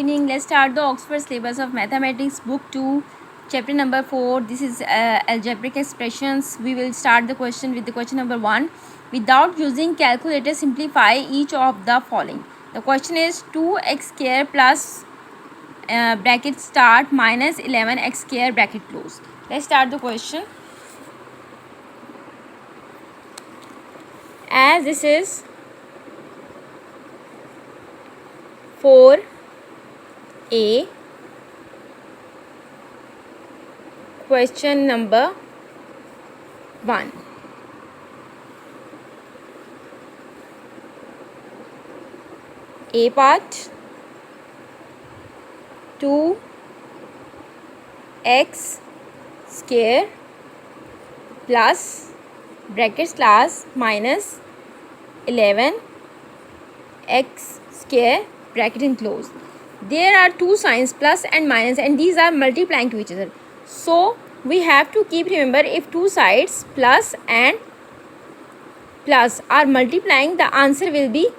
evening. Let's start the Oxford Syllabus of Mathematics, Book 2, Chapter number 4. This is algebraic expressions. We will start the question with the question number 1. Without using calculator, simplify each of the following. The question is 2x square plus bracket start minus 11x square bracket close. Let's start the question. As this is 4a, question number 1. A part 2x square plus bracket slash minus 11x square bracket enclosed. There are two signs plus and minus, and these are multiplying to each other. So we have to keep remember, if two sides plus and plus are multiplying, the answer will be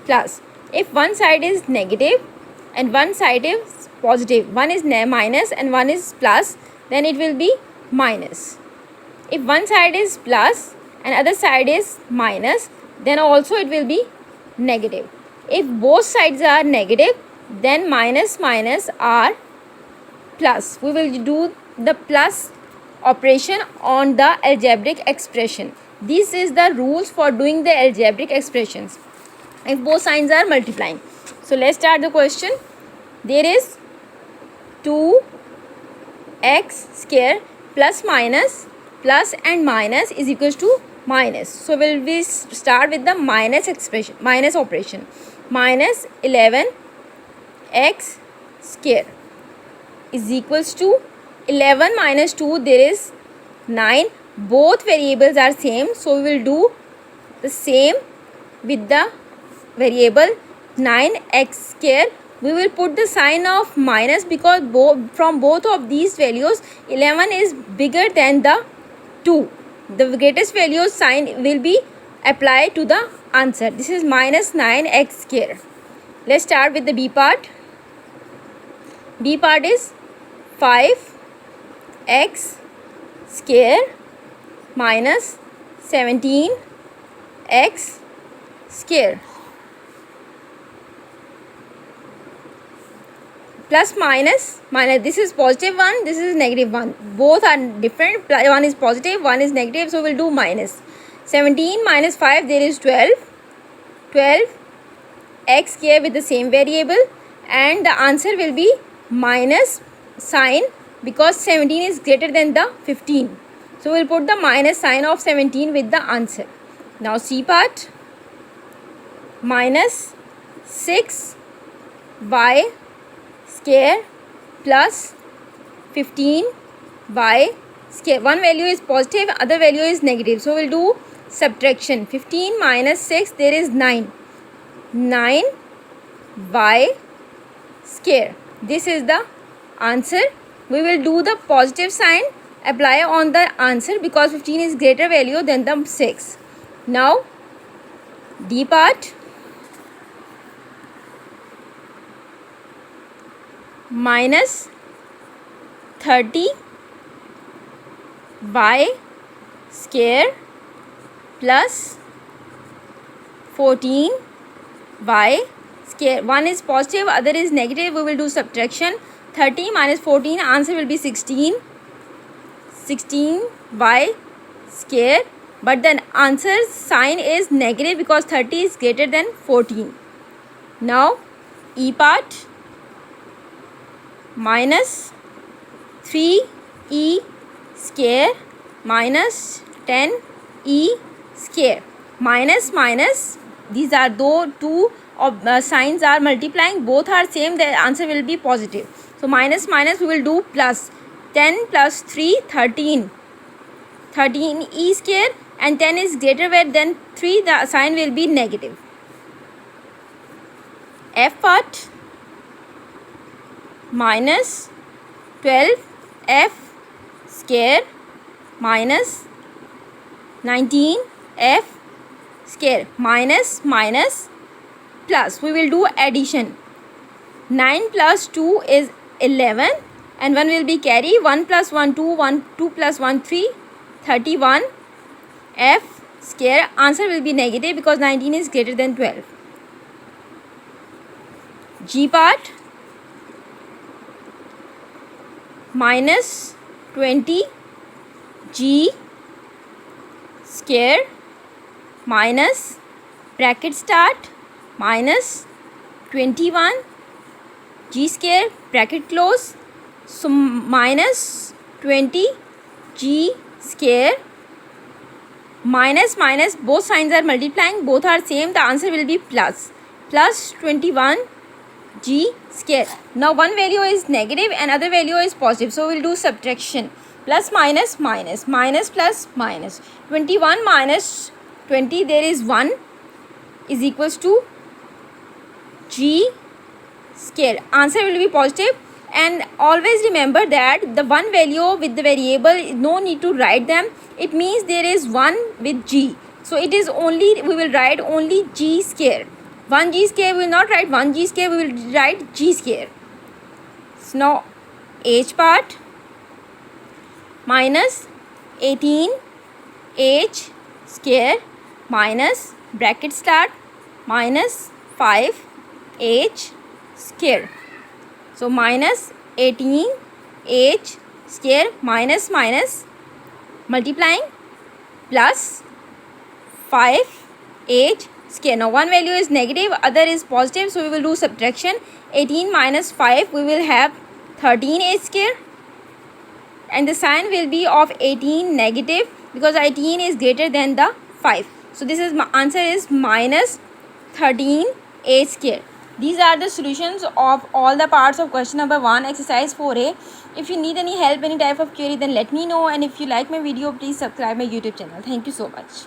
plus. If one side is negative and one side is positive, one is minus and one is plus, then it will be minus. If one side is plus and other side is minus, then also it will be negative. If both sides are negative, then minus minus are plus. We will do the plus operation on the algebraic expression. This is the rules for doing the algebraic expressions if both signs are multiplying. So let's start the question. There is 2x square plus minus, plus and minus is equals to minus. So will we start with the minus expression, minus operation. Minus 11x square is equals to 11 minus 2, there is 9. Both variables are same, so we will do the same with the variable 9x square. We will put the sign of minus because from both of these values 11 is bigger than the 2. The greatest value sign will be applied to the answer. This is minus 9x square. Let's start with the B part. B part is 5x square minus 17x square. Plus minus, this is positive 1, this is negative 1. Both are different. One is positive, one is negative, so we'll do minus. 17 minus 5, there is 12. 12x square with the same variable, and the answer will be minus sign because 17 is greater than the 15. So we'll put the minus sign of 17 with the answer. Now C part, minus 6y square plus 15y square. One value is positive, other value is negative, so we'll do subtraction. 15 minus 6, there is 9. 9y square. This is the answer. We will do the positive sign, apply on the answer because 15 is greater value than the 6. Now D part, minus 30y square plus 14y square. One is positive, other is negative. We will do subtraction. 30 minus 14, answer will be 16. 16y square, but the answer sign is negative because 30 is greater than 14. Now E part, minus 3e square minus 10e square. Minus minus, these are two signs are multiplying, both are same, the answer will be positive. So minus minus we will do plus. 10 plus 3, 13. 13e square, and 10 is greater than 3, the sign will be negative. F part, minus 12f square minus 19f square. Minus minus plus, we will do addition. 9 plus 2 is 11 and 1 will be carry. 1 plus 1 2, 2 plus 1 3, 31 f square. Answer will be negative because 19 is greater than 12. G part, minus 20 g square minus bracket start minus 21 g square bracket close. So minus 20 g square minus minus, both signs are multiplying, both are same. The answer will be plus 21 g square. Now one value is negative and other value is positive, so we'll do subtraction. Plus minus minus, minus plus minus. 21 minus 20, there is 1, is equals to g square. Answer will be positive. And always remember that the one value with the variable, no need to write them. It means there is 1 with g. So it is only, we will write only g square. 1 g square, we will not write 1 g square, we will write g square. So now h part, minus 18 h square minus bracket start minus 5 h square. So minus 18 h square minus minus multiplying plus 5 h square. Now one value is negative, other is positive, so we will do subtraction. 18 minus 5, we will have 13 h square, and the sign will be of 18 negative because 18 is greater than the 5. So this is, my answer is minus 13 h square. These are the solutions of all the parts of question number 1, exercise 4a. If you need any help, any type of query, then let me know. And if you like my video, please subscribe my YouTube channel. Thank you so much.